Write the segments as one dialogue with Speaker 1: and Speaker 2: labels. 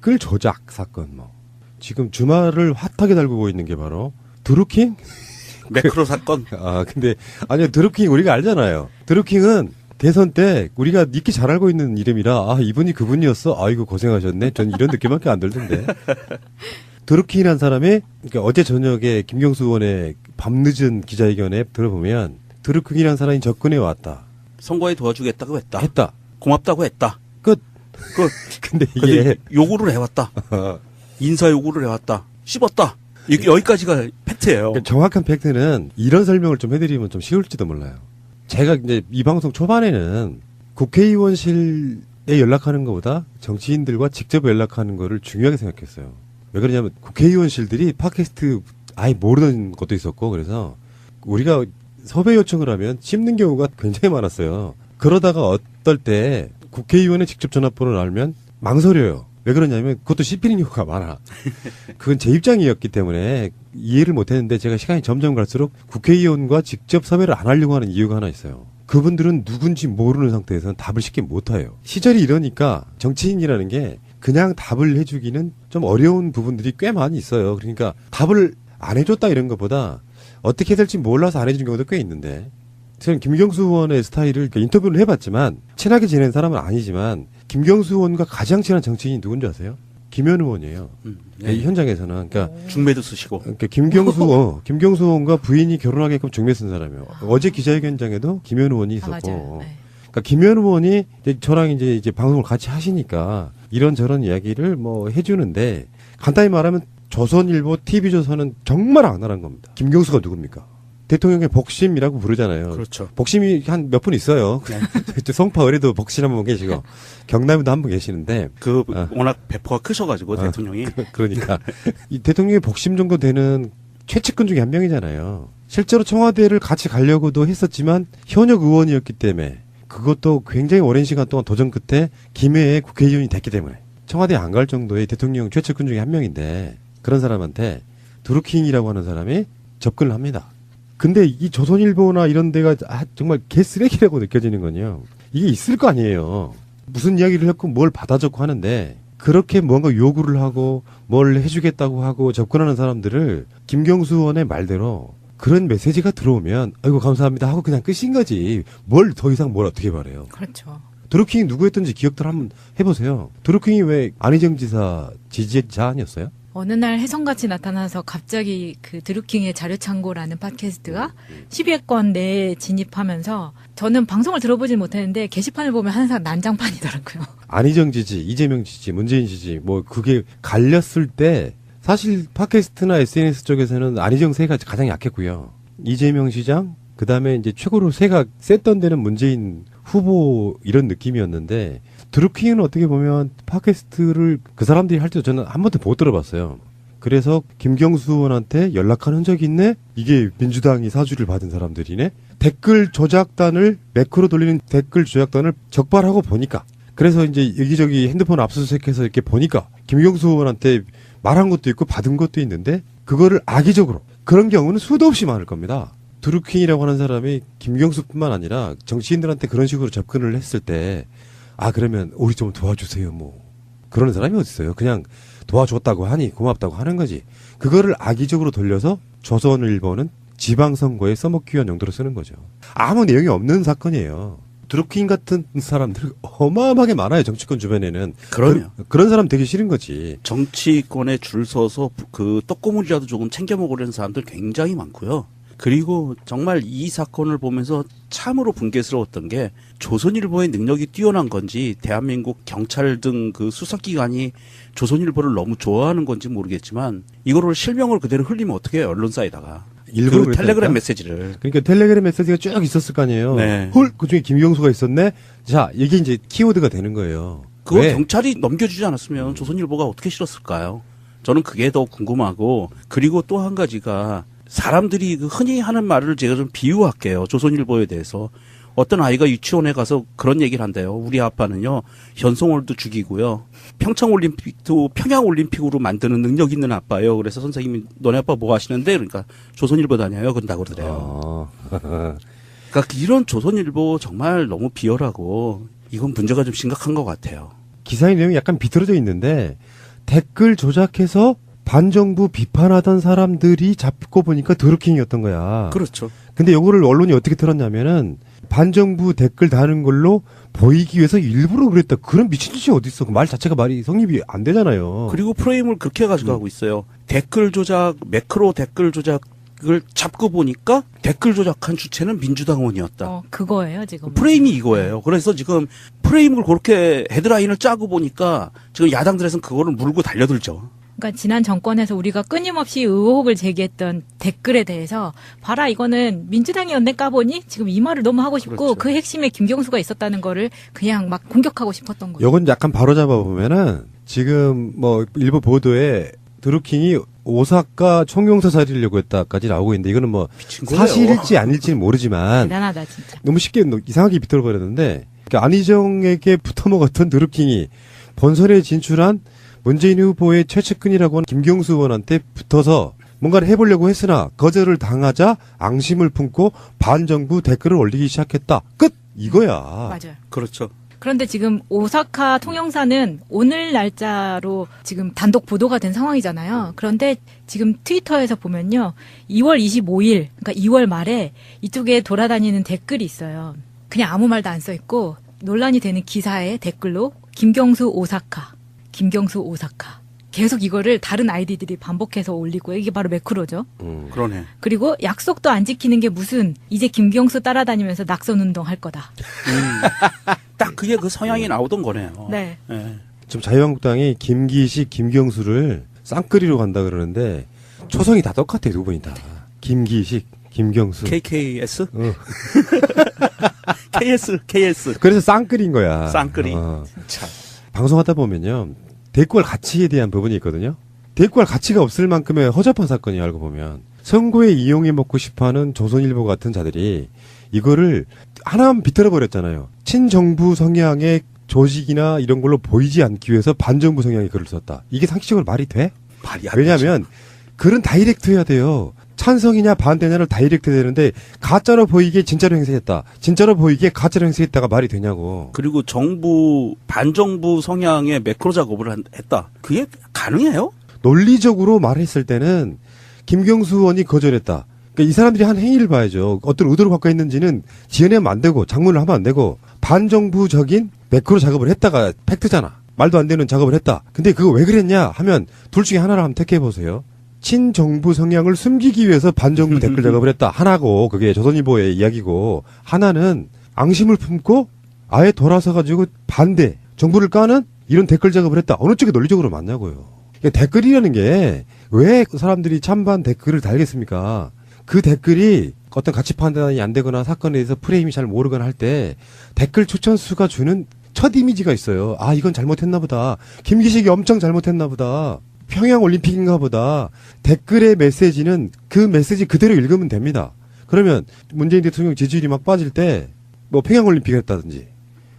Speaker 1: 댓글 조작 사건 뭐. 지금 주말을 핫하게 달구고 있는 게 바로 드루킹?
Speaker 2: 매크로 사건.
Speaker 1: 근데 아니요, 드루킹 우리가 알잖아요. 드루킹은 대선 때 우리가 익히 잘 알고 있는 이름이라 이분이 그분이었어. 아이고 고생하셨네. 전 이런 느낌밖에 안 들던데. 드루킹이라는 사람이 그러니까 어제 저녁에 김경수 의원의 밤늦은 기자회견에 들어보면 드루킹이라는 사람이 접근해 왔다.
Speaker 2: 선거에 도와주겠다고 했다. 고맙다고 했다.
Speaker 1: 끝. 근데 이게
Speaker 2: 요구를 해왔다. 인사 요구를 해왔다. 씹었다. 여기까지가 팩트예요.
Speaker 1: 그러니까 정확한 팩트는 이런 설명을 좀 해드리면 좀 쉬울지도 몰라요. 제가 이제 이 방송 초반에는 국회의원실에 연락하는 것보다 정치인들과 직접 연락하는 거를 중요하게 생각했어요. 왜 그러냐면 국회의원실들이 팟캐스트 아예 모르는 것도 있었고 그래서 우리가 섭외 요청을 하면 씹는 경우가 굉장히 많았어요. 그러다가 어떨 때 국회의원의 직접 전화번호를 알면 망설여요. 왜 그러냐면 그것도 씹히는 경우가 많아. 그건 제 입장이었기 때문에 이해를 못했는데 제가 시간이 점점 갈수록 국회의원과 직접 섭외를 안 하려고 하는 이유가 하나 있어요. 그분들은 누군지 모르는 상태에서는 답을 쉽게 못해요. 시절이 이러니까 정치인이라는 게 그냥 답을 해주기는 좀 어려운 부분들이 꽤 많이 있어요. 그러니까 답을 안 해줬다 이런 것보다 어떻게 될지 몰라서 안 해준 경우도 꽤 있는데 저는 김경수 의원의 스타일을 인터뷰를 해봤지만 친하게 지낸 사람은 아니지만 김경수 의원과 가장 친한 정치인이 누군지 아세요? 김현 의원이에요. 네. 현장에서는 그러니까
Speaker 2: 중매도 쓰시고.
Speaker 1: 그러니까 김경수 의원과 부인이 결혼하게끔 중매 쓴 사람이에요. 어제 기자회견장에도 김현 의원이 있었고.
Speaker 3: 네.
Speaker 1: 그러니까 김현 의원이 저랑 이제 방송을 같이 하시니까 이런저런 이야기를 뭐 해주는데 간단히 말하면 조선일보, TV조선은 정말 악랄한 겁니다. 김경수가 누굽니까? 대통령의 복심이라고 부르잖아요.
Speaker 2: 그렇죠.
Speaker 1: 복심이 한 몇 분 있어요. 성파 의뢰도 복심 한 분 계시고 경남에도 한 분 계시는데
Speaker 2: 워낙 배포가 크셔가지고 대통령이
Speaker 1: 그러니까 이 대통령의 복심 정도 되는 최측근 중에 한 명이잖아요. 실제로 청와대를 같이 가려고도 했었지만 현역 의원이었기 때문에 그것도 굉장히 오랜 시간 동안 도전 끝에 김해에 국회의원이 됐기 때문에 청와대에 안 갈 정도의 대통령 최측근 중에 한 명인데 그런 사람한테 드루킹이라고 하는 사람이 접근을 합니다. 근데 이 조선일보나 이런 데가 정말 개쓰레기라고 느껴지는 건요. 이게 있을 거 아니에요. 무슨 이야기를 했고 뭘 받아 적고 하는데 그렇게 뭔가 요구를 하고 뭘 해주겠다고 하고 접근하는 사람들을 김경수 의원의 말대로 그런 메시지가 들어오면 아이고 감사합니다 하고 그냥 끝인 거지. 뭘 더 이상 뭘 어떻게 바래요.
Speaker 3: 그렇죠.
Speaker 1: 드루킹이 누구였던지 기억들 한번 해보세요. 드루킹이 왜 안희정 지사 지지자 아니었어요?
Speaker 3: 어느 날 혜성같이 나타나서 갑자기 그 드루킹의 자료창고라는 팟캐스트가 10위권 내에 진입하면서 저는 방송을 들어보질 못했는데 게시판을 보면 항상 난장판이더라고요.
Speaker 1: 안희정 지지, 이재명 지지, 문재인 지지 뭐 그게 갈렸을 때 사실 팟캐스트나 SNS 쪽에서는 안희정 세가 가장 약했고요. 이재명 시장 그다음에 이제 최고로 세가 셌던 데는 문재인 후보 이런 느낌이었는데 드루킹은 어떻게 보면 팟캐스트를 그 사람들이 할 때도 저는 한 번도 못 들어봤어요. 그래서 김경수 의원한테 연락한 흔적이 있네? 이게 민주당이 사주를 받은 사람들이네? 댓글 조작단을 매크로 돌리는 댓글 조작단을 적발하고 보니까 그래서 이제 여기저기 핸드폰 압수수색해서 이렇게 보니까 김경수 의원한테 말한 것도 있고 받은 것도 있는데 그거를 악의적으로 그런 경우는 수도 없이 많을 겁니다. 드루킹이라고 하는 사람이 김경수뿐만 아니라 정치인들한테 그런 식으로 접근을 했을 때 그러면 우리 좀 도와주세요 뭐 그러는 사람이 어디 있어요. 그냥 도와줬다고 하니 고맙다고 하는 거지. 그거를 악의적으로 돌려서 조선일보는 지방선거에 써먹기 위한 용도로 쓰는 거죠. 아무 내용이 없는 사건이에요. 드루킹 같은 사람들 어마어마하게 많아요. 정치권 주변에는.
Speaker 2: 그럼요.
Speaker 1: 그런 사람 되게 싫은 거지.
Speaker 2: 정치권에 줄 서서 그 떡고물이라도 조금 챙겨 먹으려는 사람들 굉장히 많고요. 그리고 정말 이 사건을 보면서 참으로 분개스러웠던 게 조선일보의 능력이 뛰어난 건지 대한민국 경찰 등 그 수사기관이 조선일보를 너무 좋아하는 건지 모르겠지만 이거를 실명을 그대로 흘리면 어떻게 해요? 언론사에다가.
Speaker 1: 일부러
Speaker 2: 그 텔레그램 메시지를.
Speaker 1: 그러니까 텔레그램 메시지가 쭉 있었을 거 아니에요.
Speaker 2: 네.
Speaker 1: 헐, 그중에 김경수가 있었네. 자, 이게 이제 키워드가 되는 거예요.
Speaker 2: 그거
Speaker 1: 왜?
Speaker 2: 경찰이 넘겨주지 않았으면 조선일보가 어떻게 실었을까요? 저는 그게 더 궁금하고 그리고 또 한 가지가 사람들이 그 흔히 하는 말을 제가 좀 비유할게요. 조선일보에 대해서. 어떤 아이가 유치원에 가서 그런 얘기를 한대요. 우리 아빠는요, 현송월도 죽이고요. 평창올림픽도 평양올림픽으로 만드는 능력 있는 아빠예요. 그래서 선생님이 너네 아빠 뭐 하시는데? 그러니까 조선일보 다녀요. 그런다고 그러더래요. 그러니까 이런 조선일보 정말 너무 비열하고 이건 문제가 좀 심각한 것 같아요.
Speaker 1: 기사의 내용이 약간 비틀어져 있는데 댓글 조작해서 반정부 비판하던 사람들이 잡고 보니까 드루킹이었던 거야.
Speaker 2: 그렇죠.
Speaker 1: 근데 요거를 언론이 어떻게 들었냐면은 반정부 댓글 다는 걸로 보이기 위해서 일부러 그랬다. 그런 미친 짓이 어디 있어? 그 말 자체가 말이 성립이 안 되잖아요.
Speaker 2: 그리고 프레임을 그렇게 가져가고 있어요. 댓글 조작, 매크로 댓글 조작을 잡고 보니까 댓글 조작한 주체는 민주당원이었다.
Speaker 3: 그거예요, 지금.
Speaker 2: 프레임이 이거예요. 그래서 지금 프레임을 그렇게 헤드라인을 짜고 보니까 지금 야당들에서는 그거를 물고 달려들죠.
Speaker 3: 그러니까 지난 정권에서 우리가 끊임없이 의혹을 제기했던 댓글에 대해서 봐라 이거는 민주당이었네 까보니 지금 이 말을 너무 하고 싶고
Speaker 2: 그렇죠.
Speaker 3: 그 핵심에 김경수가 있었다는 거를 그냥 막 공격하고 싶었던 거예요.
Speaker 1: 요건 약간 바로 잡아보면은 지금 뭐 일부 보도에 드루킹이 오사카 총경사 살리려고 했다까지 나오고 있는데 이거는 뭐
Speaker 2: 미친 거예요.
Speaker 1: 사실일지 아닐지는 모르지만
Speaker 3: 대단하다 진짜.
Speaker 1: 너무 쉽게 이상하게 비틀어버렸는데 그러니까 안희정에게 붙어먹었던 드루킹이 본선에 진출한 문재인 후보의 최측근이라고 하는 김경수 의원한테 붙어서 뭔가를 해보려고 했으나 거절을 당하자 앙심을 품고 반정부 댓글을 올리기 시작했다. 끝! 이거야.
Speaker 3: 맞아요.
Speaker 2: 그렇죠.
Speaker 3: 그런데 지금 오사카 통영사는 오늘 날짜로 지금 단독 보도가 된 상황이잖아요. 그런데 지금 트위터에서 보면요. 2월 25일, 그러니까 2월 말에 이쪽에 돌아다니는 댓글이 있어요. 그냥 아무 말도 안 써 있고 논란이 되는 기사에 댓글로 김경수 오사카. 계속 이거를 다른 아이디들이 반복해서 올리고 이게 바로 매크로죠.
Speaker 2: 그러네.
Speaker 3: 그리고 약속도 안 지키는 게 무슨 이제 김경수 따라다니면서 낙선운동 할 거다.
Speaker 2: 딱 그게 그 성향이 나오던 거네요.
Speaker 3: 네.
Speaker 2: 예.
Speaker 1: 지금 자유한국당이 김기식, 김경수를 쌍끌이로 간다 그러는데 초성이 다 똑같아요. 두 분이 다. 김기식, 김경수.
Speaker 2: KKS?
Speaker 1: 어.
Speaker 2: KS.
Speaker 1: 그래서 쌍끌인 거야.
Speaker 2: 쌍끌이.
Speaker 1: 어.
Speaker 2: 참.
Speaker 1: 방송하다 보면요. 대꾸할 가치에 대한 부분이 있거든요. 대꾸할 가치가 없을 만큼의 허접한 사건이 알고 보면. 선거에 이용해 먹고 싶어하는 조선일보 같은 자들이 이거를 하나만 비틀어버렸잖아요. 친정부 성향의 조직이나 이런 걸로 보이지 않기 위해서 반정부 성향의 글을 썼다. 이게 상식적으로 말이 돼?
Speaker 2: 말이 안
Speaker 1: 왜냐하면 글은 다이렉트 해야 돼요. 찬성이냐 반대냐를 다이렉트 되는데 가짜로 보이게 진짜로 행세했다. 진짜로 보이게 가짜로 행세했다가 말이 되냐고.
Speaker 2: 그리고 정부 반정부 성향의 매크로 작업을 했다. 그게 가능해요?
Speaker 1: 논리적으로 말했을 때는 김경수 의원이 거절했다. 그러니까 이 사람들이 한 행위를 봐야죠. 어떤 의도를 갖고 있는지는 지어내면 안 되고 장문을 하면 안 되고 반정부적인 매크로 작업을 했다가 팩트잖아. 말도 안 되는 작업을 했다. 근데 그거 왜 그랬냐 하면 둘 중에 하나를 한번 택해 보세요. 친정부 성향을 숨기기 위해서 반정부 댓글 작업을 했다. 하나고 그게 조선일보의 이야기고 하나는 앙심을 품고 아예 돌아서 가지고 반대 정부를 까는 이런 댓글 작업을 했다. 어느 쪽이 논리적으로 맞냐고요. 그러니까 댓글이라는 게 왜 사람들이 찬반 댓글을 달겠습니까? 그 댓글이 어떤 가치 판단이 안 되거나 사건에 대해서 프레임이 잘 모르거나 할 때 댓글 추천수가 주는 첫 이미지가 있어요. 아 이건 잘못했나 보다. 김기식이 엄청 잘못했나 보다. 평양올림픽인가 보다. 댓글의 메시지는 그 메시지 그대로 읽으면 됩니다. 그러면 문재인 대통령 지지율이 막 빠질 때 뭐 평양올림픽 했다든지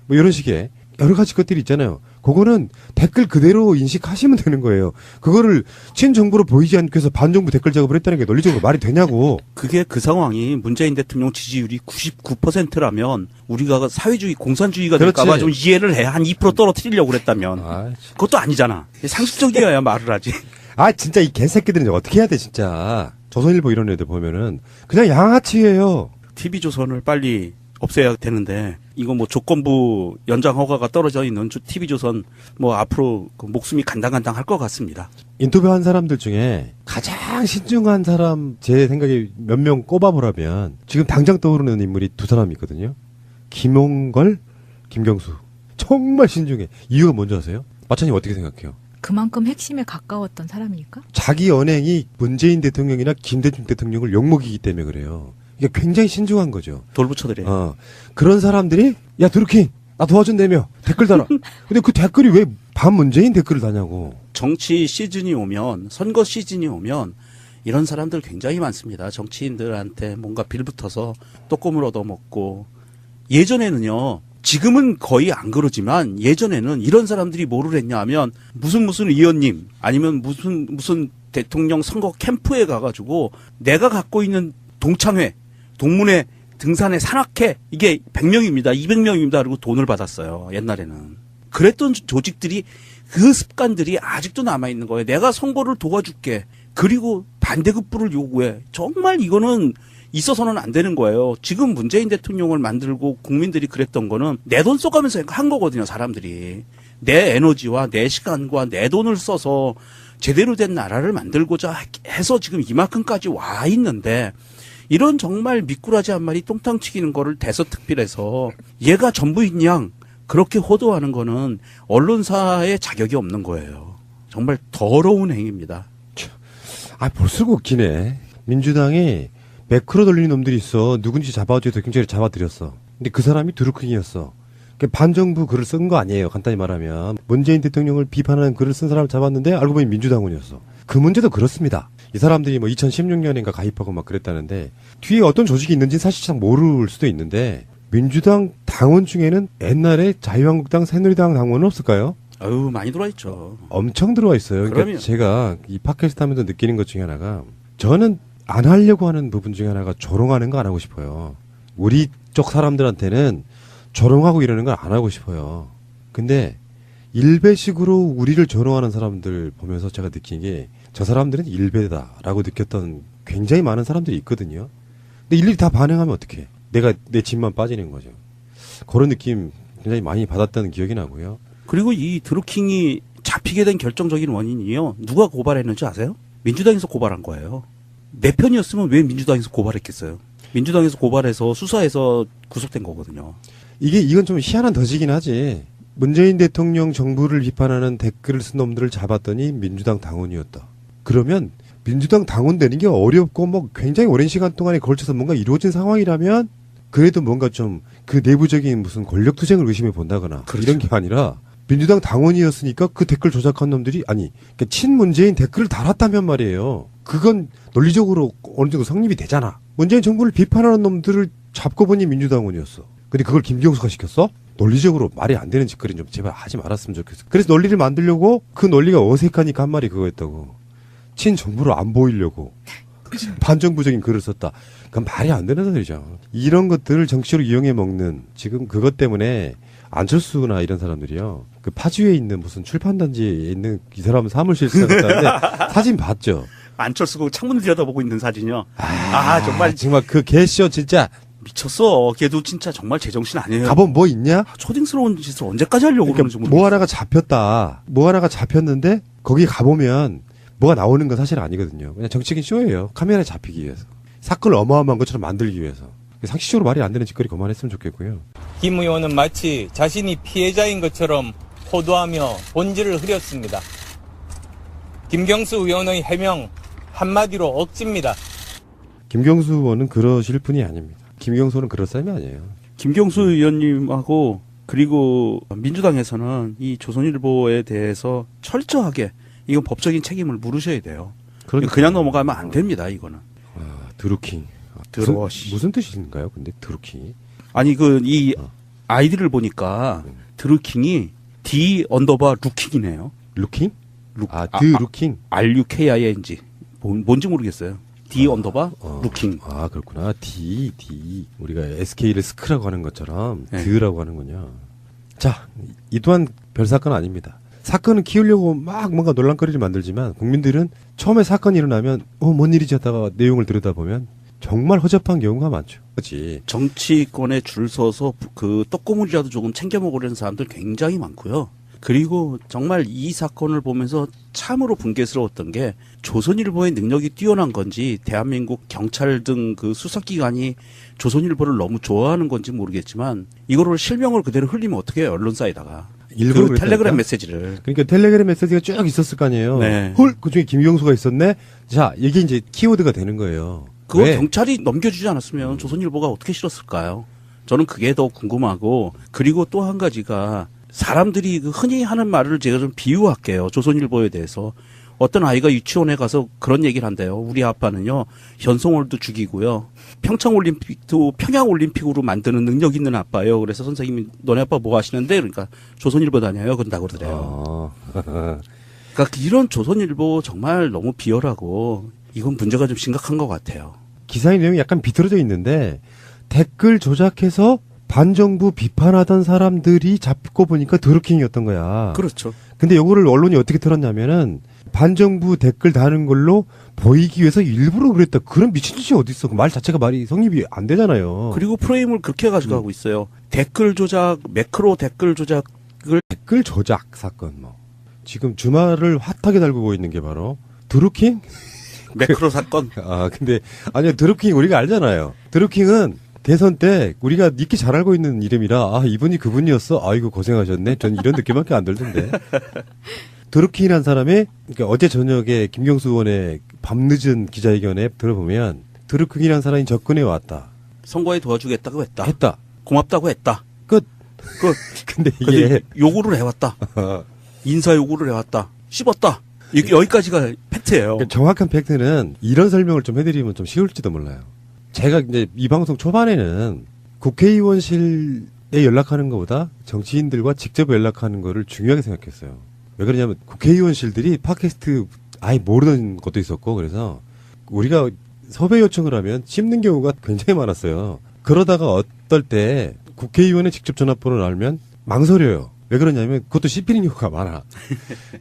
Speaker 1: 뭐 이런 식의 여러 가지 것들이 있잖아요. 그거는 댓글 그대로 인식하시면 되는 거예요. 그거를 친정부로 보이지 않기 위해서 반정부 댓글 작업을 했다는 게 논리적으로 말이 되냐고.
Speaker 2: 그게 그 상황이 문재인 대통령 지지율이 99%라면 우리가 사회주의 공산주의가 될까봐
Speaker 1: 그렇지.
Speaker 2: 좀 이해를 해. 한 2% 떨어뜨리려고 그랬다면.
Speaker 1: 아,
Speaker 2: 그것도 아니잖아. 상식적이어야 말을 하지.
Speaker 1: 아 진짜 이 개새끼들은 어떻게 해야 돼 진짜. 조선일보 이런 애들 보면은 그냥 양아치예요.
Speaker 2: TV조선을 빨리 없애야 되는데 이거 뭐 조건부 연장 허가가 떨어져 있는 TV조선 뭐 앞으로 그 목숨이 간당간당 할 것 같습니다.
Speaker 1: 인터뷰한 사람들 중에 가장 신중한 사람 제 생각에 몇 명 꼽아보라면 지금 당장 떠오르는 인물이 두 사람이 있거든요. 김홍걸, 김경수. 정말 신중해. 이유가 뭔지 아세요? 마찬가지 어떻게 생각해요?
Speaker 3: 그만큼 핵심에 가까웠던 사람이니까?
Speaker 1: 자기 언행이 문재인 대통령이나 김대중 대통령을 욕먹이기 때문에 그래요. 이게 굉장히 신중한 거죠.
Speaker 2: 돌부처들이에요.
Speaker 1: 그런 사람들이 야 드루킹 나 도와준다며 댓글 달아. 근데 그 댓글이 왜 반문재인 댓글을 다냐고.
Speaker 2: 정치 시즌이 오면 선거 시즌이 오면 이런 사람들 굉장히 많습니다. 정치인들한테 뭔가 빌붙어서 떡고물 얻어먹고 예전에는요. 지금은 거의 안 그러지만 예전에는 이런 사람들이 뭐를 했냐 하면 무슨 의원님 아니면 무슨 대통령 선거 캠프에 가가지고 내가 갖고 있는 동창회 동문회 등산에 산악회 이게 100명입니다. 200명입니다. 그리고 돈을 받았어요. 옛날에는. 그랬던 조직들이 그 습관들이 아직도 남아있는 거예요. 내가 선거를 도와줄게. 그리고 반대급부를 요구해. 정말 이거는 있어서는 안 되는 거예요. 지금 문재인 대통령을 만들고 국민들이 그랬던 거는 내 돈 써가면서 한 거거든요, 사람들이. 내 에너지와 내 시간과 내 돈을 써서 제대로 된 나라를 만들고자 해서 지금 이만큼까지 와 있는데, 이런 정말 미꾸라지 한 마리 똥탕 튀기는 거를 대서특필해서 얘가 전부인 양 그렇게 호도하는 거는 언론사의 자격이 없는 거예요. 정말 더러운 행위입니다.
Speaker 1: 아, 볼수록 웃기네. 민주당이 매크로 돌리는 놈들이 있어. 누군지 잡아줘서 경찰이 잡아들였어. 근데 그 사람이 드루킹이었어. 반정부 글을 쓴 거 아니에요. 간단히 말하면. 문재인 대통령을 비판하는 글을 쓴 사람을 잡았는데 알고 보니 민주당원이었어. 그 문제도 그렇습니다. 이 사람들이 뭐 2016년인가 가입하고 막 그랬다는데 뒤에 어떤 조직이 있는지 사실상 모를 수도 있는데 민주당 당원 중에는 옛날에 자유한국당, 새누리당 당원은 없을까요?
Speaker 2: 아유, 많이 들어와 있죠.
Speaker 1: 엄청 들어와 있어요. 그러니까
Speaker 2: 그럼요.
Speaker 1: 제가 이 팟캐스트 하면서 느끼는 것 중에 하나가 저는 안 하려고 하는 부분 중에 하나가 조롱하는 거 안 하고 싶어요. 우리 쪽 사람들한테는 조롱하고 이러는 걸 안 하고 싶어요. 근데 일배식으로 우리를 조롱하는 사람들 보면서 제가 느낀 게 저 사람들은 일배다라고 느꼈던 굉장히 많은 사람들이 있거든요. 근데 일일이 다 반응하면 어떡해. 내가 내 집만 빠지는 거죠. 그런 느낌 굉장히 많이 받았다는 기억이 나고요.
Speaker 2: 그리고 이 드루킹이 잡히게 된 결정적인 원인이요. 누가 고발했는지 아세요? 민주당에서 고발한 거예요. 내 편이었으면 왜 민주당에서 고발했겠어요? 민주당에서 고발해서 수사해서 구속된 거거든요.
Speaker 1: 이건 좀 희한한 덫이긴 하지. 문재인 대통령 정부를 비판하는 댓글을 쓴 놈들을 잡았더니 민주당 당원이었다. 그러면 민주당 당원 되는 게 어렵고 뭐 굉장히 오랜 시간 동안에 걸쳐서 뭔가 이루어진 상황이라면 그래도 뭔가 좀 그 내부적인 무슨 권력 투쟁을 의심해 본다거나
Speaker 2: 그렇죠.
Speaker 1: 이런 게 아니라 민주당 당원이었으니까 그 댓글 조작한 놈들이 그러니까 친문재인 댓글을 달았다면 말이에요. 그건 논리적으로 어느 정도 성립이 되잖아. 문재인 정부를 비판하는 놈들을 잡고 보니 민주당원이었어. 근데 그걸 김경수가 시켰어? 논리적으로 말이 안 되는 짓거리는 좀 제발 하지 말았으면 좋겠어. 그래서 논리를 만들려고 그 논리가 어색하니까 한 말이 그거였다고. 친정부로 안 보이려고 반정부적인 글을 썼다. 그건 말이 안 되는 소리죠. 이런 것들을 정치로 이용해 먹는 지금 그것 때문에 안철수나 이런 사람들이요. 그 파주에 있는 무슨 출판단지에 있는 이 사람 사무실 생각하는데 사진 봤죠.
Speaker 2: 안철수가 창문 들여다보고 있는 사진이요.
Speaker 1: 정말 그 개쇼 진짜
Speaker 2: 미쳤어. 걔도 진짜 정말 제정신 아니에요.
Speaker 1: 가본 뭐 있냐?
Speaker 2: 초딩스러운 짓을 언제까지 하려고 그러는지
Speaker 1: 그러니까
Speaker 2: 모르겠어요.
Speaker 1: 뭐 하나가 잡혔다. 뭐 하나가 잡혔는데 거기 가보면 뭐가 나오는 건 사실 아니거든요. 그냥 정치적인 쇼예요. 카메라에 잡히기 위해서. 사건을 어마어마한 것처럼 만들기 위해서. 상식적으로 말이 안 되는 짓거리 그만했으면 좋겠고요.
Speaker 4: 김 의원은 마치 자신이 피해자인 것처럼 호도하며 본질을 흐렸습니다. 김경수 의원의 해명 한마디로 억지입니다.
Speaker 1: 김경수 의원은 그러실 분이 아닙니다. 김경수 의원은 그럴 사람이 아니에요.
Speaker 2: 김경수 의원님하고 그리고 민주당에서는 이 조선일보에 대해서 철저하게 이건 법적인 책임을 물으셔야 돼요.
Speaker 1: 그러니까.
Speaker 2: 그냥 넘어가면 안 됩니다. 이거는.
Speaker 1: 드루킹.
Speaker 2: 드러워,
Speaker 1: 무슨 뜻인가요? 근데 드루킹이?
Speaker 2: 아니 이 아이디를 보니까 드루킹이 D_루킹이네요.
Speaker 1: 루킹?
Speaker 2: 루-
Speaker 1: 드루킹.
Speaker 2: RUKING 뭔지 모르겠어요. D_루킹.
Speaker 1: 그렇구나. D. 우리가 SK를 스크라고 하는 것처럼
Speaker 2: 네.
Speaker 1: 드라고 하는군요. 자, 이 또한 별 사건 아닙니다. 사건을 키우려고 막 뭔가 논란거리를 만들지만 국민들은 처음에 사건이 일어나면 뭔 일이지 하다가 내용을 들여다보면 정말 허접한 경우가 많죠. 그렇지.
Speaker 2: 정치권에 줄 서서 그 떡고물이라도 조금 챙겨 먹으려는 사람들 굉장히 많고요. 그리고 정말 이 사건을 보면서 참으로 분개스러웠던 게 조선일보의 능력이 뛰어난 건지 대한민국 경찰 등 그 수사기관이 조선일보를 너무 좋아하는 건지 모르겠지만 이거를 실명을 그대로 흘리면 어떻게 해요, 언론사에다가.
Speaker 1: 일부러
Speaker 2: 그 텔레그램
Speaker 1: 그랬다니까?
Speaker 2: 메시지를.
Speaker 1: 그러니까 텔레그램 메시지가 쭉 있었을 거 아니에요.
Speaker 2: 네.
Speaker 1: 헐, 그중에 김경수가 있었네. 자, 이게 이제 키워드가 되는 거예요.
Speaker 2: 그거
Speaker 1: 왜?
Speaker 2: 경찰이 넘겨주지 않았으면 조선일보가 어떻게 실었을까요? 저는 그게 더 궁금하고, 그리고 또 한 가지가 사람들이 그 흔히 하는 말을 제가 좀 비유할게요. 조선일보에 대해서. 어떤 아이가 유치원에 가서 그런 얘기를 한대요. 우리 아빠는요, 현송월도 죽이고요. 평창올림픽도 평양올림픽으로 만드는 능력 있는 아빠예요. 그래서 선생님이 너네 아빠 뭐 하시는데? 그러니까 조선일보 다녀요. 그런다고 그러더래요. 그러니까 이런 조선일보 정말 너무 비열하고 이건 문제가 좀 심각한 것 같아요.
Speaker 1: 기사의 내용이 약간 비틀어져 있는데 댓글 조작해서 반정부 비판하던 사람들이 잡고 보니까 드루킹이었던 거야.
Speaker 2: 그렇죠.
Speaker 1: 근데 요거를 언론이 어떻게 틀었냐면은 반정부 댓글 다는 걸로 보이기 위해서 일부러 그랬다. 그런 미친 짓이 어디 있어? 그 말 자체가 말이 성립이 안 되잖아요.
Speaker 2: 그리고 프레임을 그렇게 가져가고 있어요. 댓글 조작, 매크로 댓글 조작을
Speaker 1: 댓글 조작 사건 뭐. 지금 주말을 핫하게 달구고 있는 게 바로 드루킹?
Speaker 2: 매크로 사건.
Speaker 1: 아, 근데 아니요. 드루킹 우리가 알잖아요. 드루킹은 대선 때 우리가 익히 잘 알고 있는 이름이라 아, 이분이 그분이었어. 아이고 고생하셨네. 전 이런 느낌밖에 안 들던데. 드루킹이라는 사람이 그러니까 어제 저녁에 김경수 의원의 밤늦은 기자회견에 들어보면 드루킹이라는 사람이 접근해 왔다.
Speaker 2: 선거에 도와주겠다고 했다.
Speaker 1: 했다.
Speaker 2: 고맙다고 했다.
Speaker 1: 끝.
Speaker 2: 끝.
Speaker 1: 근데
Speaker 2: 근데
Speaker 1: 이게
Speaker 2: 요구를 해왔다. 인사 요구를 해왔다. 씹었다. 여기까지가 팩트예요.
Speaker 1: 그러니까 정확한 팩트는 이런 설명을 좀 해드리면 좀 쉬울지도 몰라요. 제가 이제 이 방송 초반에는 국회의원실에 연락하는 것보다 정치인들과 직접 연락하는 거를 중요하게 생각했어요. 왜 그러냐면 국회의원실들이 팟캐스트 아예 모르는 것도 있었고 그래서 우리가 섭외 요청을 하면 씹는 경우가 굉장히 많았어요. 그러다가 어떨 때 국회의원의 직접 전화번호를 알면 망설여요. 왜 그러냐면 그것도 씹히는 경우가 많아.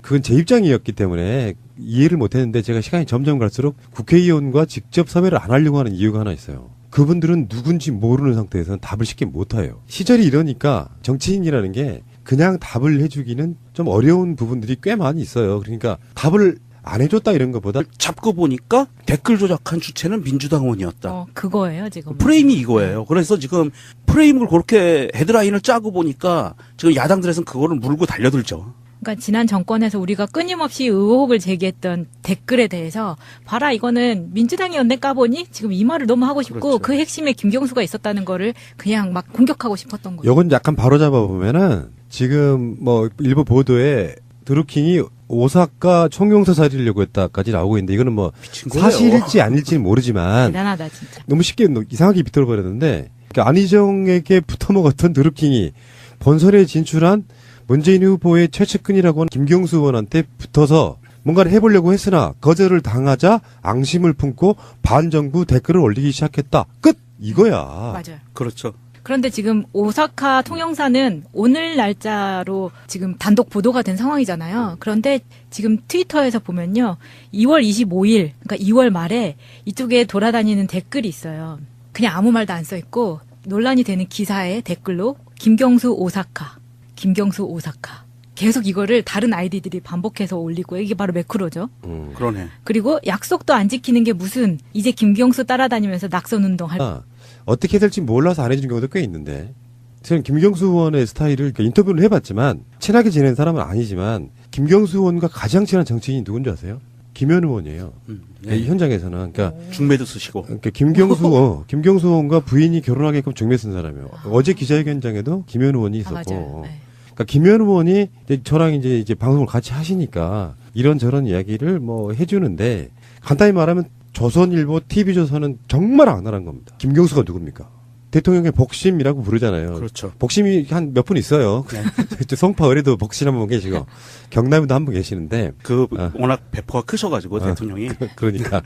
Speaker 1: 그건 제 입장이었기 때문에 이해를 못했는데 제가 시간이 점점 갈수록 국회의원과 직접 섭외를 안 하려고 하는 이유가 하나 있어요. 그분들은 누군지 모르는 상태에서는 답을 쉽게 못해요. 시절이 이러니까 정치인이라는 게 그냥 답을 해주기는 좀 어려운 부분들이 꽤 많이 있어요. 그러니까 답을 안 해줬다 이런 것보다
Speaker 2: 잡고 보니까 댓글 조작한 주체는 민주당 의원이었다.
Speaker 3: 그거예요, 지금.
Speaker 2: 프레임이 이거예요. 그래서 지금 프레임을 그렇게 헤드라인을 짜고 보니까 지금 야당들에서는 그거를 물고 달려들죠.
Speaker 3: 그러니까 지난 정권에서 우리가 끊임없이 의혹을 제기했던 댓글에 대해서 봐라 이거는 민주당이었네 까보니 지금 이 말을 너무 하고 싶고
Speaker 2: 그렇죠.
Speaker 3: 그 핵심에 김경수가 있었다는 거를 그냥 막 공격하고 싶었던 거죠.
Speaker 1: 요건 약간 바로잡아 보면은 지금 뭐 일부 보도에 드루킹이 오사카 총영사 살리려고 했다까지 나오고 있는데 이거는 뭐
Speaker 2: 미친 거예요.
Speaker 1: 사실일지 아닐지는 모르지만
Speaker 3: 대단하다 진짜.
Speaker 1: 너무 쉽게 이상하게 비틀어 버렸는데 그러니까 안희정에게 붙어먹었던 드루킹이 본선에 진출한 문재인 후보의 최측근이라고 하는 김경수 의원한테 붙어서 뭔가를 해보려고 했으나 거절을 당하자 앙심을 품고 반정부 댓글을 올리기 시작했다. 끝! 이거야.
Speaker 3: 맞아요.
Speaker 2: 그렇죠.
Speaker 3: 그런데 지금 오사카 통영사는 오늘 날짜로 지금 단독 보도가 된 상황이잖아요. 그런데 지금 트위터에서 보면요. 2월 25일, 그러니까 2월 말에 이쪽에 돌아다니는 댓글이 있어요. 그냥 아무 말도 안 써 있고 논란이 되는 기사에 댓글로 김경수 오사카, 김경수 오사카. 계속 이거를 다른 아이디들이 반복해서 올리고 이게 바로 매크로죠.
Speaker 2: 그러네.
Speaker 3: 그리고 약속도 안 지키는 게 무슨 이제 김경수 따라다니면서 낙선 운동할
Speaker 1: 어떻게 될지 몰라서 안 해준 경우도 꽤 있는데 저는 김경수 의원의 스타일을 그러니까 인터뷰를 해봤지만 친하게 지내는 사람은 아니지만 김경수 의원과 가장 친한 정치인이 누군지 아세요? 김현 의원이에요. 이 현장에서는 그러니까
Speaker 2: 중매도 쓰시고.
Speaker 1: 그러니까 김경수 의원과 부인이 결혼하게끔 중매 쓴 사람이에요. 어제 기자회견장에도 김현 의원이 있었고,
Speaker 3: 맞아요. 네.
Speaker 1: 그러니까 김현 의원이 저랑 이제 방송을 같이 하시니까 이런저런 이야기를 뭐 해주는데 간단히 말하면 조선일보, TV조선은 정말 악랄한 겁니다. 김경수가 누굽니까? 대통령의 복심이라고 부르잖아요.
Speaker 2: 그렇죠.
Speaker 1: 복심이 한 몇 분 있어요. 성파 의뢰도 복심 한 분 계시고 경남에도 한 분 계시는데
Speaker 2: 워낙 배포가 크셔가지고 대통령이.
Speaker 1: 그러니까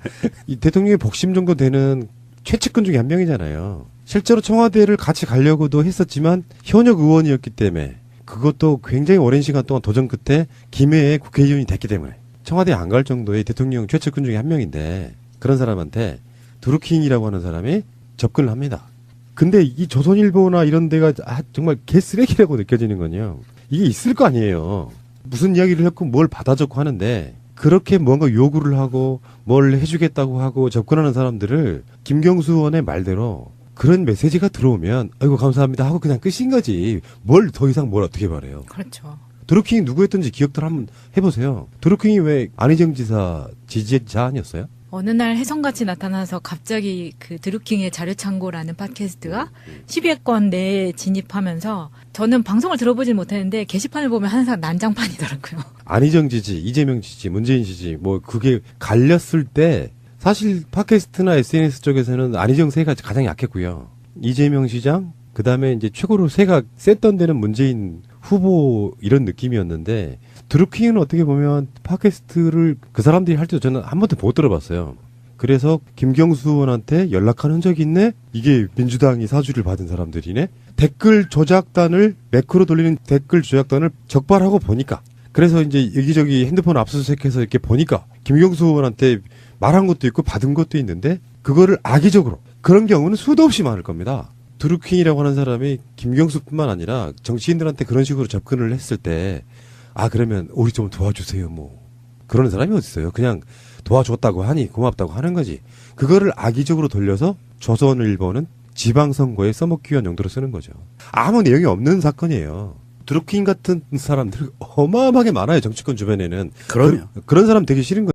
Speaker 1: 이 대통령의 복심 정도 되는 최측근 중에 한 명이잖아요. 실제로 청와대를 같이 가려고도 했었지만 현역 의원이었기 때문에 그것도 굉장히 오랜 시간 동안 도전 끝에 김해의 국회의원이 됐기 때문에 청와대에 안 갈 정도의 대통령 최측근 중에 한 명인데 그런 사람한테 드루킹이라고 하는 사람이 접근을 합니다. 근데 이 조선일보나 이런 데가 정말 개쓰레기라고 느껴지는 건요. 이게 있을 거 아니에요. 무슨 이야기를 했고 뭘 받아 적고 하는데 그렇게 뭔가 요구를 하고 뭘 해주겠다고 하고 접근하는 사람들을 김경수 의원의 말대로 그런 메시지가 들어오면 아이고 감사합니다 하고 그냥 끝인 거지. 뭘 더 이상 뭘 어떻게 말해요.
Speaker 3: 그렇죠.
Speaker 1: 드루킹이 누구였던지 기억들 한번 해보세요. 드루킹이 왜 안희정 지사 지지자 아니었어요?
Speaker 3: 어느 날 혜성같이 나타나서 갑자기 그 드루킹의 자료창고라는 팟캐스트가 10위권 내에 진입하면서 저는 방송을 들어보질 못했는데 게시판을 보면 항상 난장판이더라고요.
Speaker 1: 안희정 지지, 이재명 지지, 문재인 지지 뭐 그게 갈렸을 때 사실 팟캐스트나 SNS 쪽에서는 안희정 세가 가장 약했고요. 이재명 시장, 그 다음에 이제 최고로 세가 셌던 데는 문재인 후보 이런 느낌이었는데 드루킹은 어떻게 보면 팟캐스트를 그 사람들이 할 때도 저는 한 번도 못 들어봤어요. 그래서 김경수 의원한테 연락한 흔적이 있네? 이게 민주당이 사주를 받은 사람들이네? 댓글 조작단을, 매크로 돌리는 댓글 조작단을 적발하고 보니까, 그래서 이제 여기저기 핸드폰 압수수색해서 이렇게 보니까 김경수 의원한테 말한 것도 있고 받은 것도 있는데 그거를 악의적으로, 그런 경우는 수도 없이 많을 겁니다. 드루킹이라고 하는 사람이 김경수뿐만 아니라 정치인들한테 그런 식으로 접근을 했을 때, 아 그러면 우리 좀 도와주세요 뭐 그러는 사람이 어딨어요. 그냥 도와줬다고 하니 고맙다고 하는 거지. 그거를 악의적으로 돌려서 조선일보는 지방선거에 써먹기 위한 용도로 쓰는 거죠. 아무 내용이 없는 사건이에요. 드루킹 같은 사람들 어마어마하게 많아요. 정치권 주변에는.
Speaker 2: 그럼요.
Speaker 1: 그런 사람 되게 싫은 거예요.